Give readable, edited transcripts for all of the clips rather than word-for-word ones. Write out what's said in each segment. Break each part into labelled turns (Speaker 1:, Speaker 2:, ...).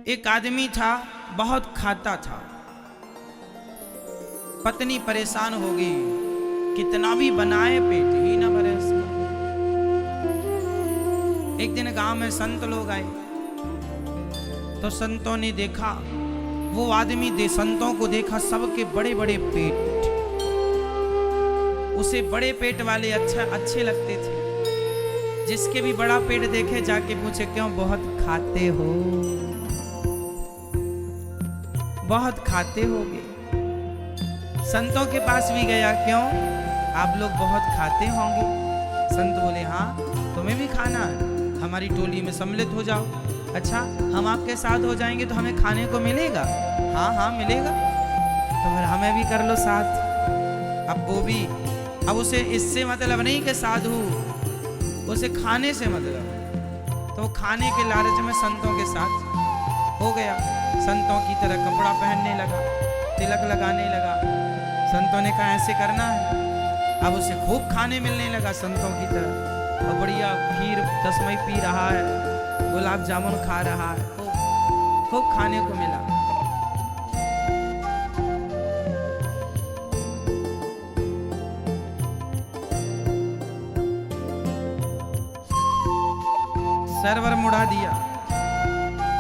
Speaker 1: एक आदमी था, बहुत खाता था। पत्नी परेशान हो गई, कितना भी बनाए पेट ही ना भरे उसका। एक दिन गांव में संत लोग आए, तो संतों ने देखा, वो आदमी संतों को देखा, सबके बड़े बड़े पेट। उसे बड़े पेट वाले अच्छे लगते थे। जिसके भी बड़ा पेट देखे जाके पूछे, क्यों बहुत खाते हो, बहुत खाते होगे। संतों के पास भी गया, क्यों आप लोग बहुत खाते होंगे। संत बोले, हाँ तुम्हें भी खाना है, हमारी टोली में सम्मिलित हो जाओ। अच्छा, हम आपके साथ हो जाएंगे तो हमें खाने को मिलेगा। हाँ हाँ मिलेगा, तो फिर हमें भी कर लो साथ। अब वो भी, अब उसे इससे मतलब नहीं कि साधु, उसे खाने से मतलब। तो खाने के लालच में संतों के साथ हो गया। संतों की तरह कपड़ा पहनने लगा, तिलक लगाने लगा। संतों ने कहा ऐसे करना है। अब उसे खूब खाने मिलने लगा संतों की तरह, और बढ़िया खीर दसमई पी रहा है, गुलाब जामुन खा रहा है, खूब खाने को मिला। सरवर मुड़ा दिया।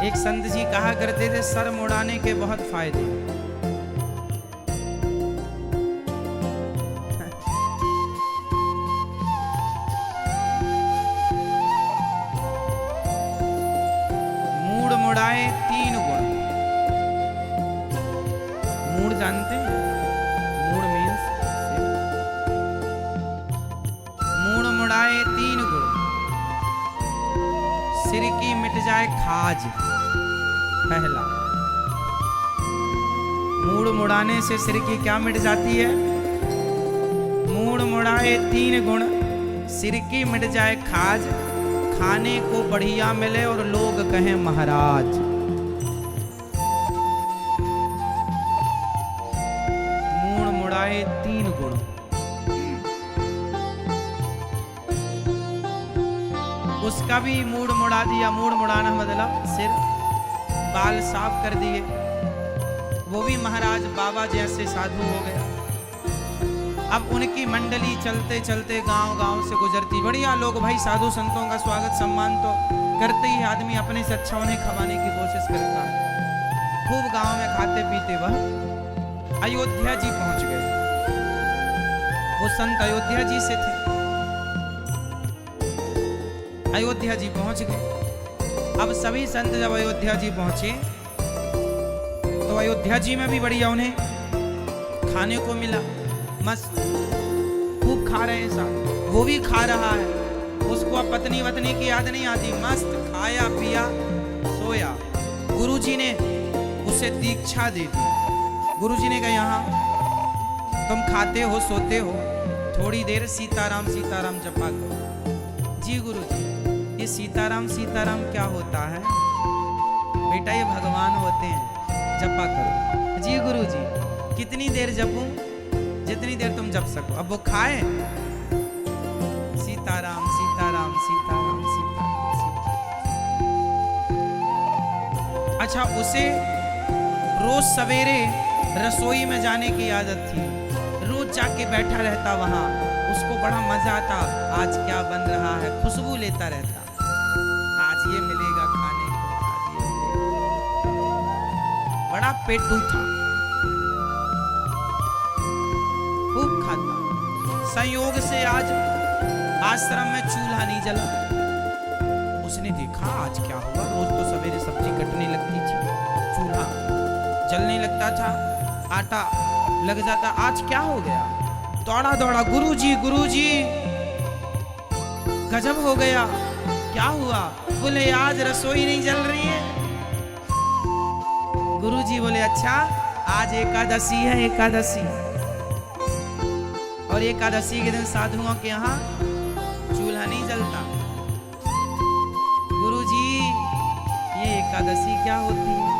Speaker 1: एक संत जी कहा करते थे, सर मुड़ाने के बहुत फायदे। मूड़ मुड़ाए 3 गुण। मूड़ जानते हैं? मूड़ मीन्स मूड़ मुड़ाए 3 गुण। सिर की मिट जाए खाज। पहला, मूड़ मुड़ाने से सिर की क्या मिट जाती है? मूड़ मुड़ाए 3 गुण, सिर की मिट जाए खाज, खाने को बढ़िया मिले और लोग कहें महाराज। मूड़ मुड़ाए 3 गुण। उसका भी मूड मुड़ा दिया। मूड मुड़ाना मतलब सिर बाल साफ कर दिए। वो भी महाराज बाबा जैसे साधु हो गया। अब उनकी मंडली चलते चलते गांव गांव से गुजरती। बढ़िया लोग भाई, साधु संतों का स्वागत सम्मान तो करते ही आदमी अपने से अच्छा उन्हें खवाने की कोशिश करता है। खूब गांव में खाते पीते वह अयोध्या जी पहुंच गए। वो संत अयोध्या जी से थे। अयोध्या जी पहुंच गए। अब सभी संत जब अयोध्या जी पहुंचे, तो अयोध्या जी में भी बढ़िया उन्हें खाने को मिला। मस्त खूब खा रहे हैं साहब, वो भी खा रहा है। उसको अब पत्नी वतनी की याद नहीं आती। मस्त खाया पिया सोया। गुरुजी ने उसे दीक्षा दे दी। गुरुजी ने कहा, यहाँ तुम खाते हो सोते हो, थोड़ी देर सीताराम सीताराम जपा करो। जी गुरुजी, ये सीताराम सीताराम क्या होता है? बेटा ये भगवान होते हैं, जपा करो। जी गुरुजी, कितनी देर जपूं? जितनी देर तुम जप सको। अब वो खाए, सीताराम सीताराम सीताराम सीताराम सीताराम। अच्छा, उसे रोज सवेरे रसोई में जाने की आदत थी। रोज जाके बैठा रहता वहां। उसको बड़ा मजा आता, आज क्या बन रहा है, खुशबू लेता रहता। आज ये मिलेगा खाने को, आज ये मिलेगा। बड़ा पेटू था, खूब खाता। संयोग से आज आश्रम में चूल्हा नहीं जला। उसने देखा आज क्या हुआ। रोज तो सवेरे सब्जी कटने लगती थी, चूल्हा जलने लगता था, आटा लग जाता। आज क्या हो गया? दौड़ा दौड़ा, गुरुजी गुरुजी गजब हो गया, क्या हुआ? बोले आज रसोई नहीं जल रही है। गुरुजी बोले, अच्छा आज एकादशी है, एकादशी। और एकादशी के दिन साधुओं के यहाँ चूल्हा नहीं जलता। गुरुजी ये एकादशी क्या होती है?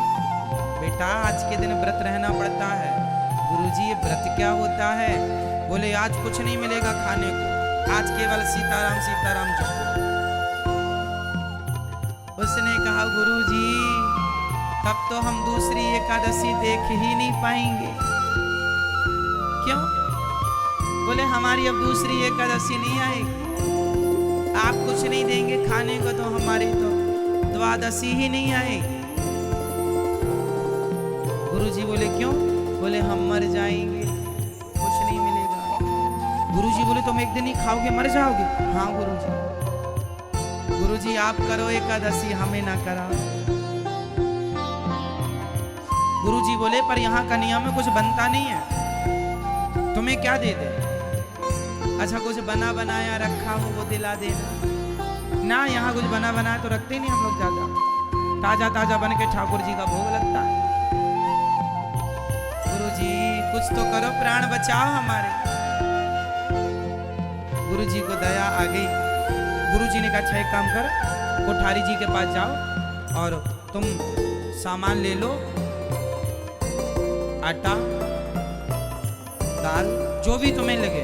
Speaker 1: बेटा आज के दिन व्रत रहना पड़ता है। गुरुजी ये व्रत क्या होता है? बोले आज कुछ नहीं मिलेगा खाने को, आज केवल सीताराम सीताराम जपो। उसने कहा, गुरुजी तब तो हम दूसरी एकादशी देख ही नहीं पाएंगे। क्यों? बोले हमारी अब दूसरी एकादशी नहीं आएगी। आप कुछ नहीं देंगे खाने को तो हमारी तो द्वादशी ही नहीं आएगी। गुरुजी बोले क्यों? बोले हम मर जाएंगे, कुछ नहीं मिलेगा। गुरुजी बोले तुम एक दिन ही खाओगे मर जाओगे? हाँ गुरुजी। गुरुजी आप करो एकादशी, हमें ना कराओ। गुरुजी बोले पर यहाँ का नियम में कुछ बनता नहीं है, तुम्हें क्या दे दे? अच्छा कुछ बना बनाया रखा हो वो दिला देना। ना यहाँ कुछ बना बनाया तो रखते नहीं हम लोग ज्यादा, ताजा ताजा बन के ठाकुर जी का भोग लगता है। गुरुजी कुछ तो करो, प्राण बचाओ हमारे। गुरुजी को दया आ गई। गुरुजी ने कहा अच्छा एक काम कर, कोठारी जी के पास जाओ और तुम सामान ले लो, आटा दाल जो भी तुम्हें लगे,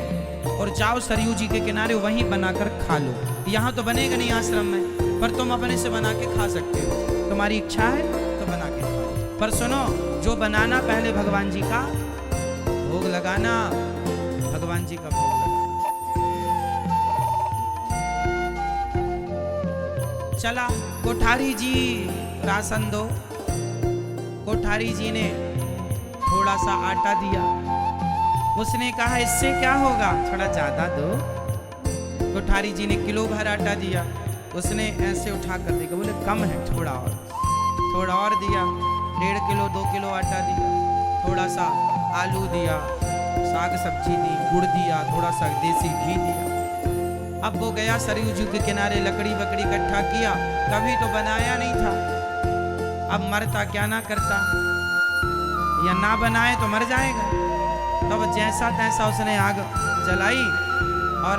Speaker 1: और जाओ सरयू जी के किनारे वहीं बनाकर खा लो। यहाँ तो बनेगा नहीं आश्रम में, पर तुम अपने से बना के खा सकते हो, तुम्हारी इच्छा है तो बना के खाओ। पर सुनो, जो बनाना पहले भगवान जी का भोग लगाना, भगवान जी का भोग लगाना। चला कोठारी जी राशन दो। कोठारी जी ने थोड़ा सा आटा दिया। उसने कहा इससे क्या होगा, थोड़ा ज्यादा दो। कोठारी जी ने किलो भर आटा दिया। उसने ऐसे उठा कर देखा, बोले कम है, थोड़ा और दिया। 1.5 किलो 2 किलो आटा दिया। थोड़ा सा आलू दिया, साग सब्जी दी, गुड़ दिया, थोड़ा सा देसी घी दिया। अब वो गया सरयू जी के किनारे, लकड़ी वकड़ी इकट्ठा किया। कभी तो बनाया नहीं था, अब मरता क्या ना करता, या ना बनाए तो मर जाएगा। तब जैसा तैसा उसने आग जलाई और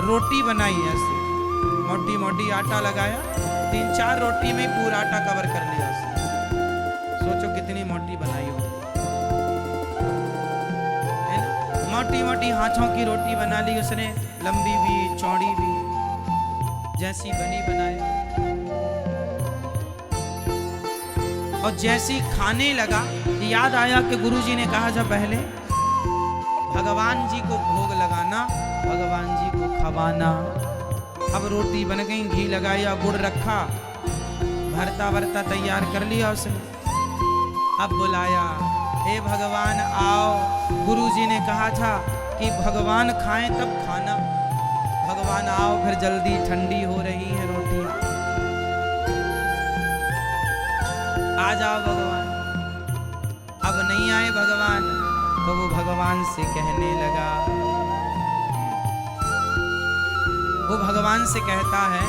Speaker 1: रोटी बनाई। ऐसे मोटी मोटी आटा लगाया, 3-4 रोटी में पूरा आटा कवर कर लिया उसने। सोचो कितनी मोटी बनाई हो, है ना? मोटी मोटी हाथों की रोटी बना ली उसने, लंबी भी चौड़ी भी, जैसी बनी बनाई। और जैसी खाने लगा, याद आया कि गुरुजी ने कहा था पहले भगवान जी को भोग लगाना, भगवान जी को खवाना। अब रोटी बन गई, घी लगाया, गुड़ रखा, भरता भरता तैयार कर लिया उसने। अब बुलाया, हे भगवान आओ। गुरुजी ने कहा था कि भगवान खाएं तब खाना। भगवान आओ, फिर जल्दी ठंडी हो रही है रोटियां, आ जाओ भगवान। अब नहीं आए भगवान, तो वो भगवान से कहने लगा, वो भगवान से कहता है,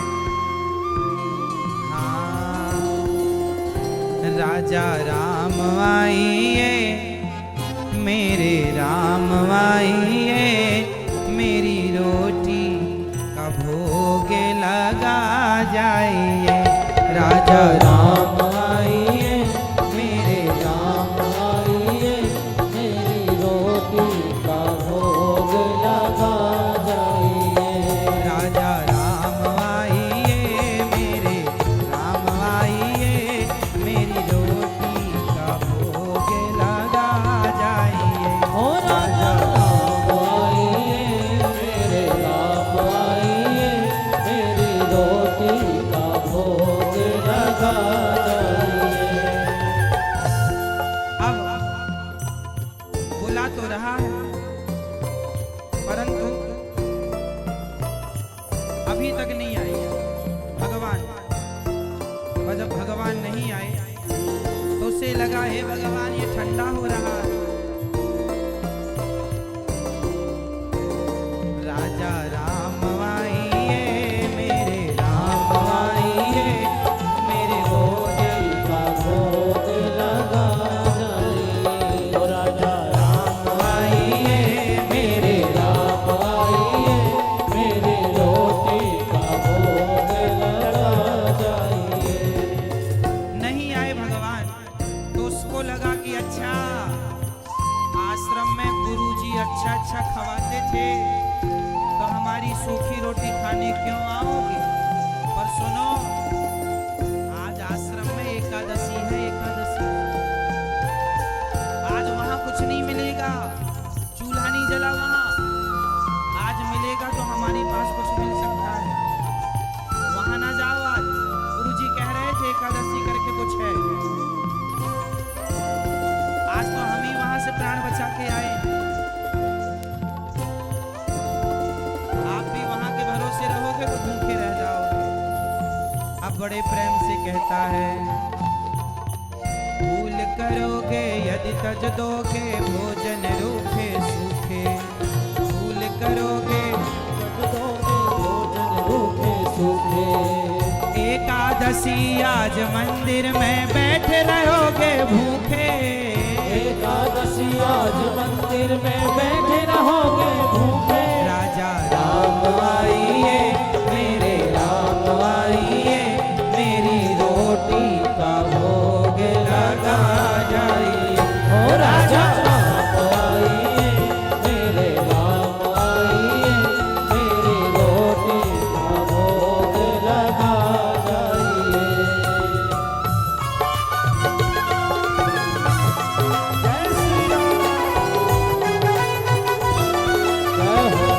Speaker 1: हाँ राजा राम आइए, मेरे राम आइए, मेरी रोटी का भोग लगा जाइए। राजा राम आइए, मेरे राम आइए, मेरी रोटी का भोग लगा जाइए। राजा राम आइए, मेरे राम आइए, मेरी रोटी का भोग लगा जाइए। ओ राजा राम आइए, मेरे राम आइए, मेरी रोटी का भोग लगा जाइए। अब बुला तो रहा है, परंतु अभी तक नहीं आई है भगवान। और जब भगवान नहीं आए तो उसे लगा, हे भगवान ये ठंडा हो रहा है। राजा राम आइए, मेरे राम आइए, मेरे रोटी का भोग लगा जाइए। ओ राजा राम आइए, मेरे राम आइए, मेरी रोटी का भोग लगा जाइए। नहीं आए भगवान, तो उसको लगा कि अच्छा आश्रम में गुरुजी अच्छा अच्छा खवाते थे, तो हमारी सूखी रोटी खाने क्यों आओगे? पर सुनो, आज आश्रम में एकादशी है, एकादशी ध्यान से कहता है, भूल करोगे यदि तज दोगे भोजन रूखे सूखे, भूल करोगे
Speaker 2: तज दोगे भोजन रूखे सूखे।
Speaker 1: एकादशी आज मंदिर में बैठे रहोगे भूखे,
Speaker 2: एकादशी आज मंदिर में बैठे रहोगे भूखे।
Speaker 1: राजा राम आइए मेरे राम आइए, मेरी रोटी का भोग लगा जाइए।
Speaker 2: ओ राजा राम आइए मेरे राम आइए, मेरी रोटी का भोग लगा जाइए। जय श्री राम। जय हो।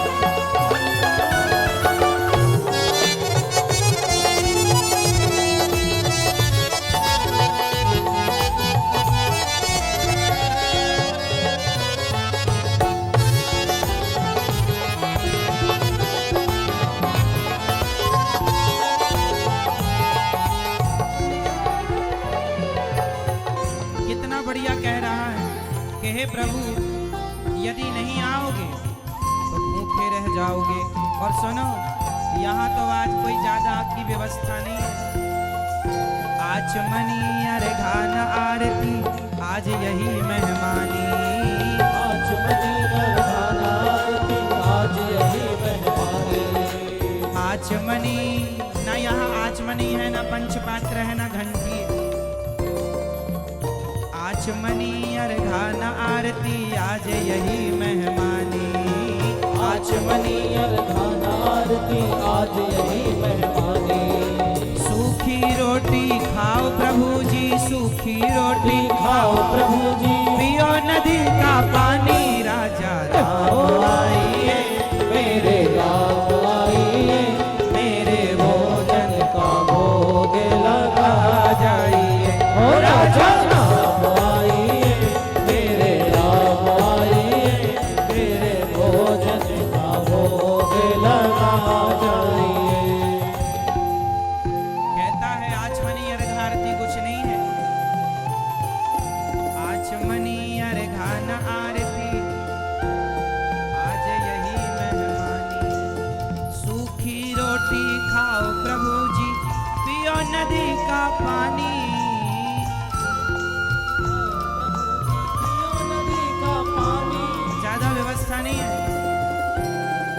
Speaker 1: कितना बढ़िया कह रहा है कि हे प्रभु, यदि नहीं आओगे तो भूखे रह जाओगे। और सुनो, यहाँ तो आज कोई ज्यादा आपकी व्यवस्था नहीं है। आचमनी अर्घान आरती आज यही मेहमानी,
Speaker 2: आचमनी अर्घान आरती आज यही मेहमानी।
Speaker 1: आचमनी ना यहाँ आचमनी है, ना पंचपात्र है, ना घंटी है। आचमनी अर्घान आरती आज यही मेहमानी,
Speaker 2: आचमनी अर्घान आरती आज यही मेहमानी।
Speaker 1: सूखी रोटी खाओ प्रभु जी, सूखी रोटी
Speaker 2: खाओ प्रभु जी,
Speaker 1: पियो नदी का पानी। राजा राम आइए
Speaker 2: मेरे राम आइए,
Speaker 1: मेरे
Speaker 2: भोजन का भोग लगा
Speaker 1: जाइए।
Speaker 2: ओ राजा राम आइए मेरे राम आइए, मेरे भोजन का भोग लगा जाइए।
Speaker 1: कहता है आचमनी अर्घारती कुछ नहीं है, आचमनी अर्घान आरती आज यही मेहमानी। सूखी रोटी खाओ प्रभु जी, पियो नदी का पानी।
Speaker 2: पियो नदी का पानी।
Speaker 1: ज्यादा व्यवस्था नहीं है।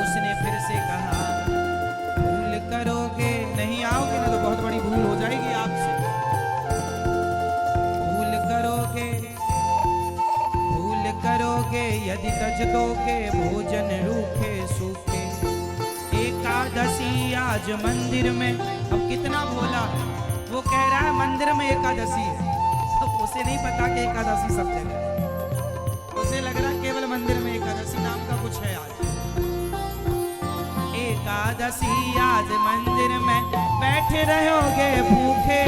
Speaker 1: उसने फिर से कहा, भूल करोगे नहीं आओगे ना तो बहुत बड़ी भूल हो जाएगी आपसे। भूल करोगे यदि तज दोगे भोजन रूखे सूखे। एकादशी आज मंदिर में, अब कितना भोला है, वो कह रहा है मंदिर में एकादशी है। अब उसे नहीं पता कि एकादशी सब जगह है। उसे लग रहा केवल मंदिर में एकादशी नाम का कुछ है। आज एकादशी आज मंदिर में बैठे रहोगे भूखे,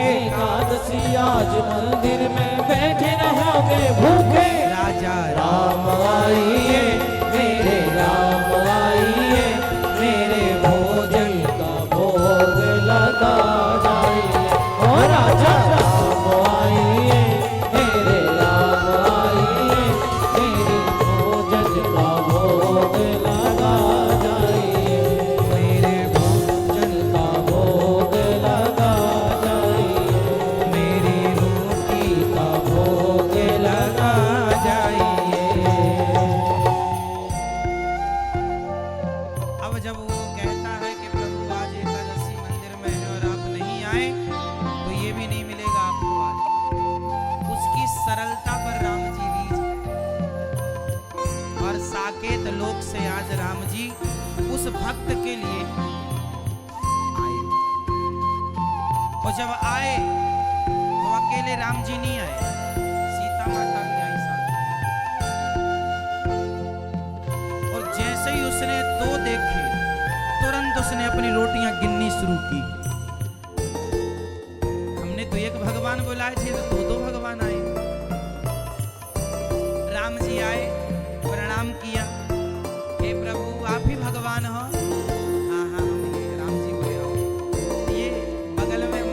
Speaker 2: एकादशी आज मंदिर में बैठे रहोगे भूखे।
Speaker 1: राजा
Speaker 2: राम आइए मेरे राम आइए, मेरे भोजन का भोग लगा जाइए। ओ राजा राम आइए मेरे राम आइए, मेरे भोजन का भोग लगा जाइए।
Speaker 1: मेरे भोजन
Speaker 2: का भोग लगा जाइए,
Speaker 1: मेरी रोटी
Speaker 2: का भोग
Speaker 1: लगा जाइए। अब जब वो कहता है कि प्रभु आज एकादशी मंदिर में है और आप नहीं आए तो ये भी नहीं मिलेगा आपको आज। उसकी सरलता पर राम जी रीझ है। और साकेत लोक से आज राम जी उस भक्त के लिए आए। और जब आए तो अकेले राम जी नहीं आए, सीता माता भी आई साथ। और जैसे ही उसने दो देखे, तुरंत उसने अपनी रोटियां गिननी शुरू की। हमने तो एक भगवान बुलाए थे तो दो भगवान आए। राम जी आए, प्रणाम किया, हे प्रभु आप ही भगवान हो। हाँ हाँ हम ये राम जी बोले हो। ये बगल में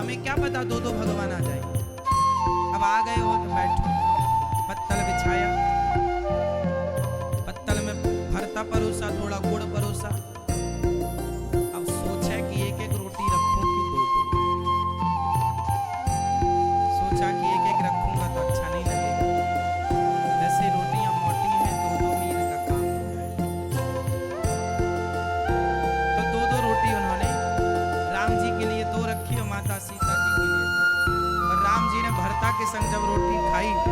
Speaker 1: हमें क्या पता दो दो भगवान आ जाए। अब आ गए हो तो बैठो। पत्तल बिछाया, पत्तल में भरता परोसा, थोड़ा गुड़ परोसा। अब सोचा कि एक एक रोटी रखूं कि दो दो। सोचा कि एक एक रखूंगा तो अच्छा नहीं लगेगा, वैसे रोटियां मोटी हैं, दो दो मील का काम हो जाएगा। तो दो दो रोटी उन्होंने राम जी के लिए दो रखी और माता सीता जी के लिए दो। और राम जी ने भरता के संग जब रोटी खाई तो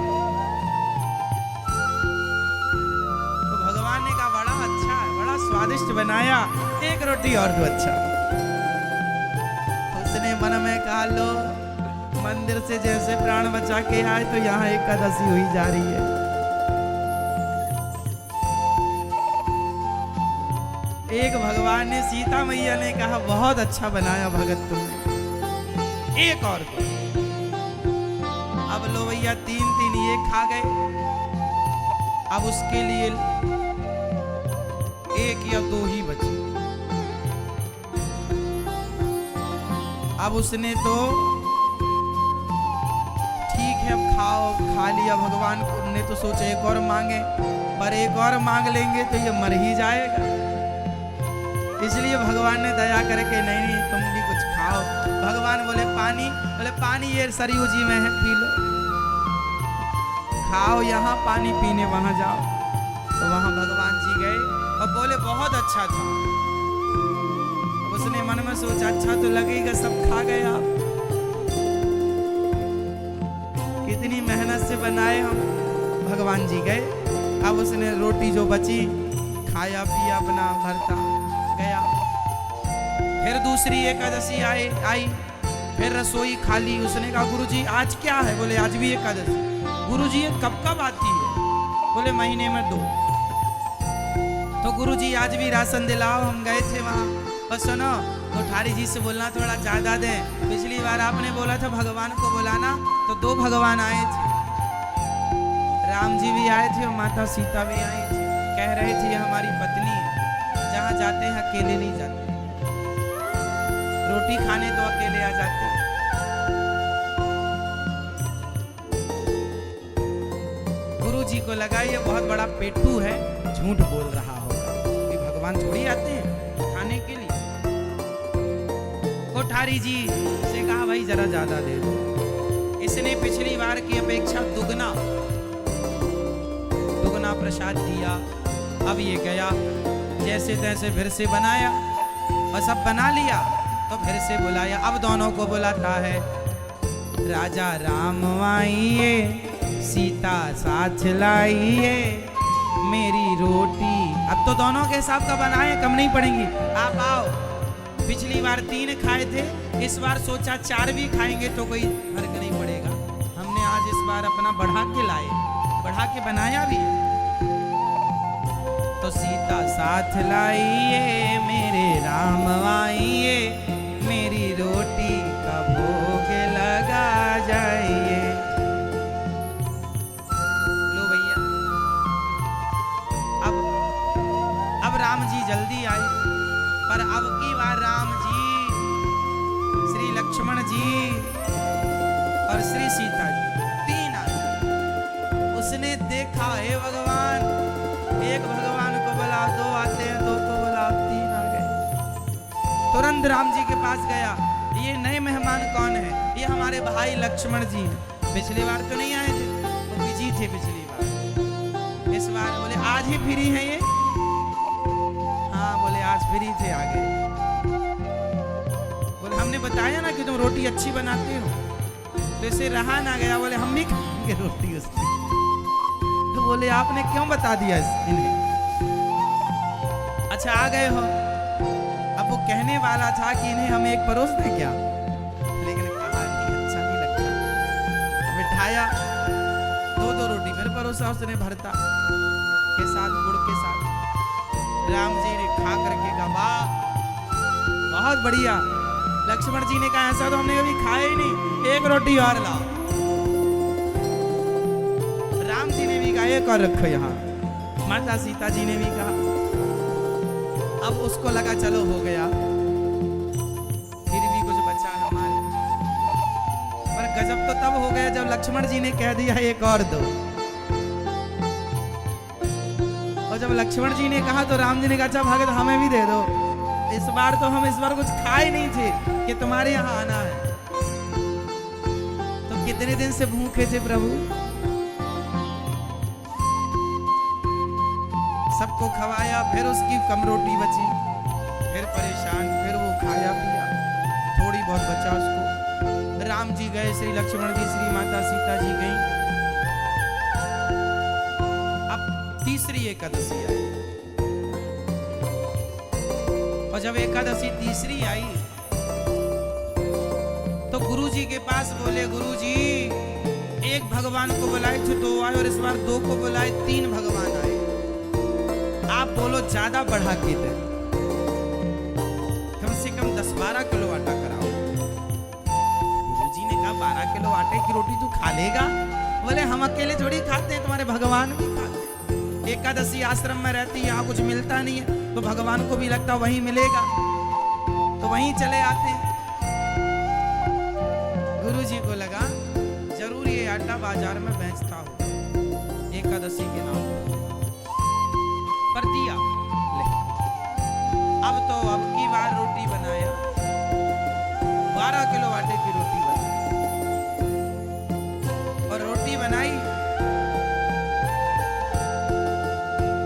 Speaker 1: भगवान ने कहा बड़ा अच्छा है, बड़ा स्वादिष्ट बनाया, एक रोटी और दो अच्छा। तो उसने मन में कहा लो, मंदिर से जैसे प्राण बचा के आए तो यहाँ एकादशी हुई जा रही है। एक भगवान ने, सीता मैया ने कहा बहुत अच्छा बनाया भगत तुमने, एक और दो। अब लो भैया तीन तीन ये खा गए। अब उसके लिए एक या दो ही बचे। अब उसने तो ठीक है अब खाओ, खा लिया। भगवान ने तो सोचा एक और मांगे, पर एक और मांग लेंगे तो ये मर ही जाएगा। इसलिए भगवान ने दया करके नहीं नहीं तुम भी कुछ खाओ। भगवान बोले पानी, बोले पानी ये सरयू जी में है, पी लो। खाओ यहाँ, पानी पीने वहां जाओ। तो वहां भगवान जी गए और बोले बहुत अच्छा था। उसने मन में सोचा अच्छा तो लगेगा, सब खा गए आप, कितनी मेहनत से बनाए हम। भगवान जी गए। अब उसने रोटी जो बची खाया पिया, अपना भरता गया। फिर दूसरी एकादशी आई, फिर रसोई खाली। उसने कहा गुरुजी आज क्या है? बोले आज भी एकादशी। गुरुजी ये कब कब आती है? बोले महीने में 2। तो गुरुजी आज भी राशन दिलाओ। हम गए थे वहाँ, बस सुनो कोठारी जी से बोलना थोड़ा ज्यादा दें। पिछली बार आपने बोला था भगवान को बुलाना, तो 2 भगवान आए थे, राम जी भी आए थे और माता सीता भी आई थी। कह रहे थे ये हमारी पत्नी है, जहाँ जाते हैं अकेले नहीं जाते, रोटी खाने तो अकेले आ जाते। गुरु जी को लगा ये बहुत बड़ा पेटू है, झूठ बोल रहा होगा, कि भगवान थोड़ी आते हैं खाने के लिए। कोठारी जी से कहा भाई जरा ज्यादा दे दो। इसने पिछली बार की अपेक्षा दुगना प्रसाद दिया। अब ये गया, जैसे तैसे फिर से बनाया और सब बना लिया, तो फिर से बुलाया। अब दोनों को बुलाता है, राजा राम आइए, सीता साथ लाइए, मेरी रोटी। अब तो दोनों के हिसाब का बनाए, कम नहीं पड़ेंगी। आप आओ। पिछली बार 3 खाए थे, इस बार सोचा 4 भी खाएंगे तो कोई फर्क नहीं पड़ेगा। हमने आज इस बार अपना बढ़ा के लाए, बढ़ा के बनाया भी। तो सीता साथ लाइए, मेरे राम आइए, मेरी रोटी का भोग लगा जाइए। लो भैया, अब राम जी जल्दी आए, पर अब की बार राम जी, श्री लक्ष्मण जी और श्री सीता जी 3 आए। उसने देखा हे भगवान, एक भगवान को बुलाओ, 2 आते हैं, 2 को बुलाओ, 3 आ गए। तुरंत राम जी के पास गया, ये नए मेहमान कौन है? ये हमारे भाई लक्ष्मण जी हैं। पिछली बार तो नहीं आए थे, वो बिजी थे पिछली बार। इस बार बोले आज ही फ्री है ये? हाँ बोले आज फ्री थे, आ गए। बोले हमने बताया ना कि तुम रोटी अच्छी बनाते हो, तो इसे रहा ना गया। बोले हम भी खाएंगे रोटी उसकी। तो बोले आपने क्यों बता दिया इन्हें? अच्छा आ गए हो। अब वो कहने वाला था कि इन्हें हम एक परोस दें क्या, लेकिन कहा कि अच्छा नहीं लगता। बिठाया, 2 रोटी फिर परोसा उसने भरता के साथ, गुड़ के साथ। राम जी ने खा करके कहा वाह बहुत बढ़िया। लक्ष्मण जी ने कहा ऐसा तो हमने कभी खाया ही नहीं, 1 रोटी और लाओ। राम जी ने भी कहा एक और रखो यहाँ। माता सीता जी ने भी कहा। अब उसको लगा चलो हो गया, फिर भी कुछ बचा हमारे। गजब तो तब हो गया जब लक्ष्मण जी ने कह दिया एक और दो। और जब लक्ष्मण जी ने कहा तो राम जी ने कहा अच्छा भगत हमें भी दे दो। इस बार तो हम इस बार कुछ खाए नहीं थे कि तुम्हारे यहाँ आना है। तो कितने दिन से भूखे थे प्रभु? सबको खवाया, फिर उसकी कम रोटी बची, फिर परेशान, फिर वो खाया पिया, थोड़ी बहुत बचा उसको। राम जी गए, श्री लक्ष्मण जी, श्री माता सीता जी गई। अब तीसरी एकादशी आई, और जब एकादशी तीसरी आई तो गुरु जी के पास बोले, गुरु जी एक भगवान को बुलाए थे 2 आए, और इस बार 2 को बुलाए 3 भगवान आए। आप बोलो ज्यादा बढ़ा के दे, कम से कम 10-12 किलो आटा कराओ। गुरुजी ने कहा 12 किलो आटे की रोटी तू खा लेगा? बोले हम अकेले थोड़ी खाते हैं, तुम्हारे भगवान भी खाते हैं। एकादशी आश्रम में रहती है, यहाँ कुछ मिलता नहीं है, तो भगवान को भी लगता वहीं मिलेगा, तो वहीं चले आते हैं। गुरुजी को लगा जरूर ये आटा बाजार में बेचता हो एकादशी के नाम पर दिया। ले अब तो अब की बार रोटी बनाया, 12 किलो आटे की रोटी बनाई, और रोटी बनाई,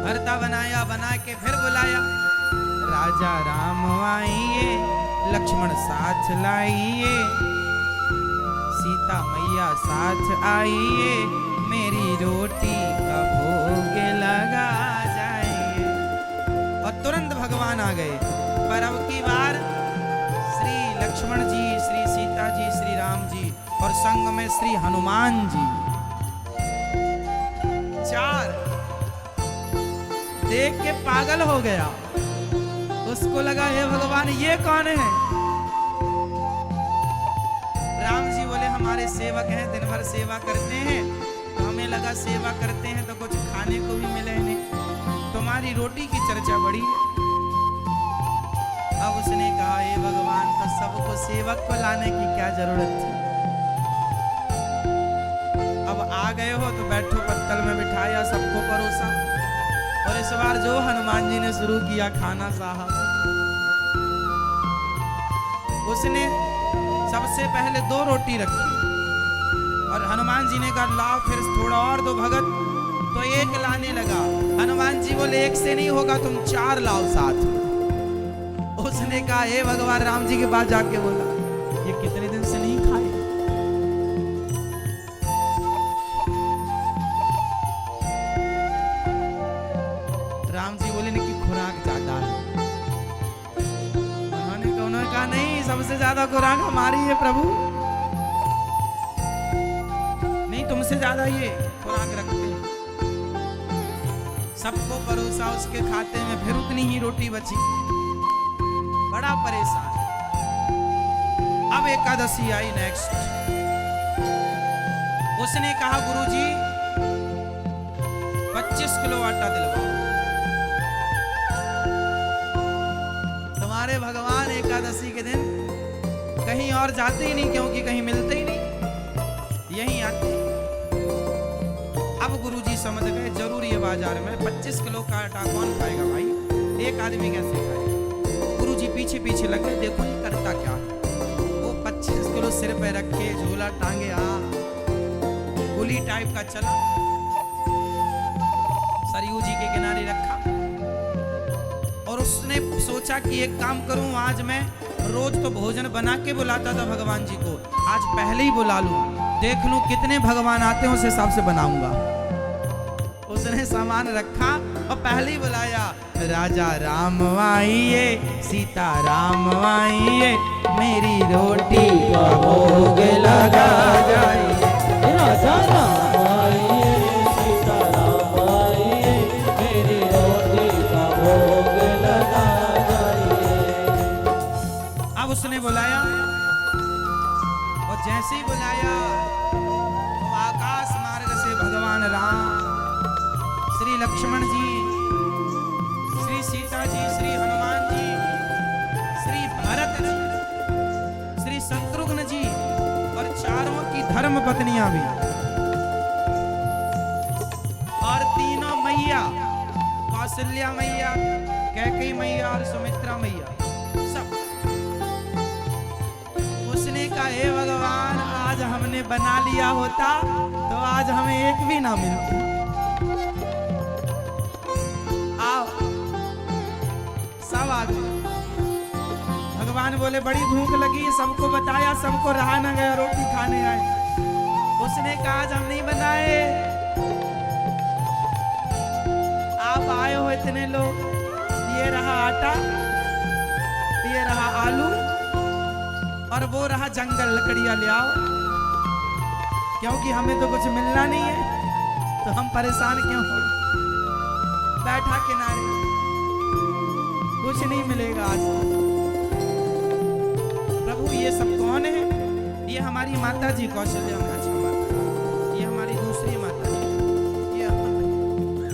Speaker 1: भरता बनाया, बना के फिर बुलाया, राजा राम आइए, लक्ष्मण साथ लाइए, सीता मैया साथ आइए, मेरी रोटी का भोग लगा जाइए। और तुरंत भगवान आ गए। पर अब की बार श्री लक्ष्मण जी, श्री सीता जी, श्री राम जी, और संग में श्री हनुमान जी 4 देख के पागल हो गया। उसको लगा हे भगवान ये कौन है? राम जी बोले हमारे सेवक हैं, दिन भर सेवा करते हैं, तो हमें लगा सेवा करते हैं तो कुछ खाने को भी मिले नहीं, तुम्हारी रोटी की चर्चा बड़ी है। अब उसने कहा हे भगवान, तो सबको सेवक को लाने की क्या जरूरत थी? अब आ गए हो तो बैठो, पत्तल में बिठाया, सबको परोसा, और इस बार जो हनुमान जी ने शुरू किया खाना साहब, उसने सबसे पहले 2 रोटी रखी, और हनुमान जी ने कहा लाओ फिर थोड़ा और दो भगत, तो 1 लाने लगा। हनुमान जी बोले 1 से नहीं होगा, तुम 4 लाओ साथ। उसने कहा हे भगवान, राम जी के पास जाके बोला ये कितने दिन से नहीं खाए। राम जी बोले इनकी खुराक ज्यादा है। उन्होंने कहा नहीं, सबसे ज्यादा खुराक हमारी है प्रभु, नहीं तुमसे ज्यादा ये खुराक रखते हैं। सबको परोसा, उसके खाते में फिर उतनी ही रोटी बची, बड़ा परेशान। अब एकादशी आई नेक्स्ट, उसने कहा गुरुजी 25 किलो आटा दिलवाओ। तुम्हारे भगवान एकादशी के दिन कहीं और जाते ही नहीं, क्योंकि कहीं मिलते ही नहीं, यहीं आते। अब गुरुजी समझ गए जरूर ये बाजार में 25 किलो का आटा कौन खाएगा भाई, एक आदमी कैसे खाएगा। गुरुजी पीछे पीछे लगे, देखो ये करता क्या है। वो 25 किलो सिर पे रखे, झोला टांगे, गुली टाइप का चला, सरयू जी के किनारे रखा, और उसने सोचा कि एक काम करूं, आज मैं रोज तो भोजन बना के बुलाता था भगवान जी को, आज पहले ही बुला लूं, देख लूं कितने भगवान आते हैं, उस हिसाब से बनाऊंगा। उसने सामान रखा और पहले ही बुलाया, राजा राम आइए, सीता राम आइए, मेरी रोटी का भोग लगा जाइए।
Speaker 2: राजा राम आइए, सीता राम आइए, मेरी रोटी का भोग लगा जाइए।
Speaker 1: अब उसने बुलाया, और जैसे ही बुलाया तो आकाश मार्ग से भगवान राम, श्री लक्ष्मण जी, श्री सीता जी, श्री हनुमान जी, श्री भरत जी, श्री शत्रुघ्न जी, और चारों की धर्म पत्नियां भी, और तीनों मैया, कौशल्या मैया, कैकेयी मैया और सुमित्रा मैया, सब। उसने कहा हे भगवान, आज हमने बना लिया होता तो आज हमें एक भी ना मिलती। आओ, सब आ गए। भगवान बोले बड़ी भूख लगी, सबको बताया, सबको रहा न गया, रोटी खाने आए। उसने कहा आज हम नहीं बनाए, आप आए हो इतने लोग, ये रहा आटा, ये रहा आलू, और वो रहा जंगल, लकड़ियां ले आओ, क्योंकि हमें तो कुछ मिलना नहीं है तो हम परेशान क्यों हो। बैठा किनारे, कुछ नहीं मिलेगा आज। प्रभु ये सब कौन है? ये हमारी माता जी कौशल्या माता, ये हमारी दूसरी माता जी, ये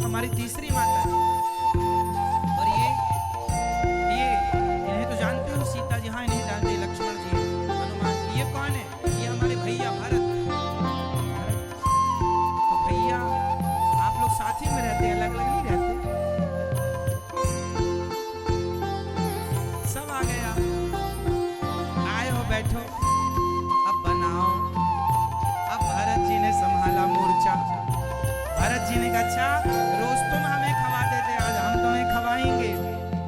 Speaker 1: हमारी तीसरी माता जी, और ये इन्हें तो जानते हो, सीता जी, हाँ इन्हें जानते, लक्ष्मण जी, हनुमान जी। ये कौन है? ये हमारे भैया भरत। तो भैया आप लोग साथ ही में रहते हैं, अलग अलग नहीं रहते। सब आ गया, आए हो, बैठो, अब बनाओ। अब भरत जी ने संभाला मोर्चा। भरत जी ने कहा अच्छा, रोज तुम हमें खवाते थे, आज हम तुम्हें खवाएंगे।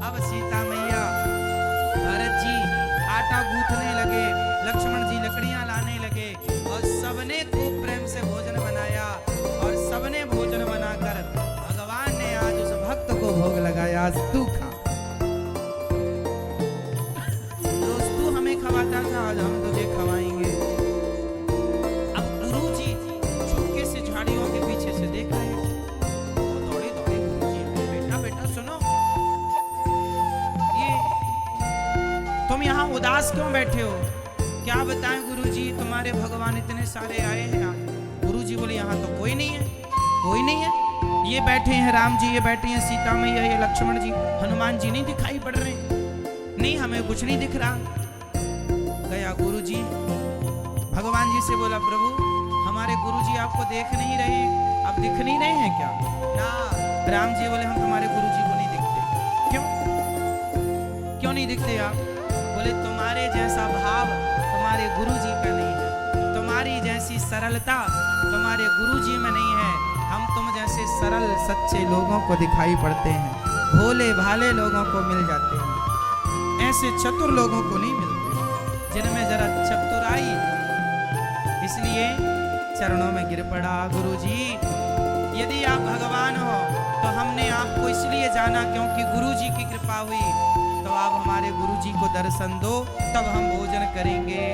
Speaker 1: अब सीता मैया, भरत जी आटा गूंथने लगे, लक्ष्मण जी लकड़ियां लाने लगे, और सबने खूब प्रेम से भोजन बनाया, और सबने भोजन बनाकर भगवान ने आज उस भक्त को भोग लगाया। आज तू खा, रोज तू हमें खवाता था, आज हम तुझे खवाएंगे। अब गुरु जी चुपके से झाड़ियों के पीछे से देख रहे हैं, वो दौड़े दौड़े गुरु जी, बेटा बेटा सुनो, ये तुम यहाँ उदास क्यों बैठे हो? क्या बताएं गुरुजी, तुम्हारे भगवान इतने सारे आए हैं आज। गुरुजी बोले यहाँ तो कोई नहीं है, कोई नहीं है। ये बैठे हैं राम जी, ये बैठे हैं सीता मैया, ये लक्ष्मण जी, हनुमान जी नहीं दिखाई पड़ रहे, नहीं हमें कुछ नहीं दिख रहा। गया गुरुजी, भगवान जी से बोला प्रभु हमारे गुरुजी आपको देख नहीं रहे, आप दिख नहीं रहे हैं क्या? ना। राम जी बोले हम तुम्हारे गुरुजी को नहीं दिखते। क्यों? क्यों नहीं दिखते आप? बोले तुम्हारे जैसा भाव तुम्हारे गुरुजी का नहीं है, तुम्हारी जैसी सरलता तुम्हारे गुरुजी में नहीं है। हम तुम जैसे सरल सच्चे लोगों को दिखाई पड़ते हैं, भोले भाले लोगों को मिल जाते हैं, ऐसे चतुर लोगों को नहीं मिलते जिनमें जरा चतुराई। इसलिए चरणों में गिर पड़ा गुरुजी, यदि आप भगवान हो तो हमने आपको इसलिए जाना क्योंकि गुरुजी की कृपा हुई, तो आप हमारे गुरुजी को दर्शन दो, तब हम भोजन करेंगे।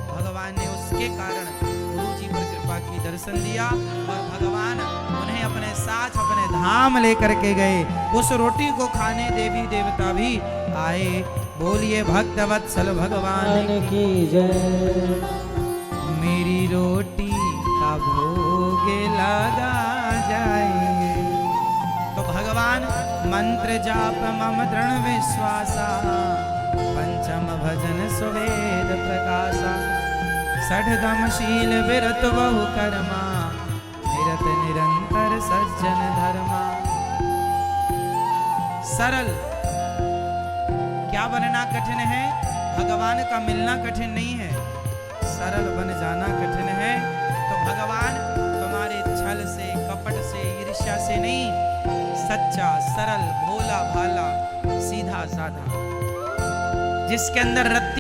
Speaker 1: भगवान ने उसके कारण गुरुजी पर कृपा की, दर्शन दिया, और भगवान उन्हें अपने साथ अपने धाम लेकर के गए। उस रोटी को खाने देवी देवता भी आए। बोलिए भक्त वत्सल भगवान
Speaker 2: की जय।
Speaker 1: मेरी रोटी का भोग लगा जाएंगे। तो भगवान मंत्र जाप मम दृढ़ विश्वासा, पंचम भजन सुवेद प्रकाशा, षडदम शील विरत बहु कर्मा, निरत निरंतर सज्जन धर्मा। सरल क्या बनना कठिन है? भगवान का मिलना कठिन नहीं है, सरल बन जाना कठिन है। तो भगवान तुम्हारे छल से, कपट से, ईर्ष्या से नहीं, सच्चा सरल भोला भाला सीधा साधा, जिसके अंदर रत्ती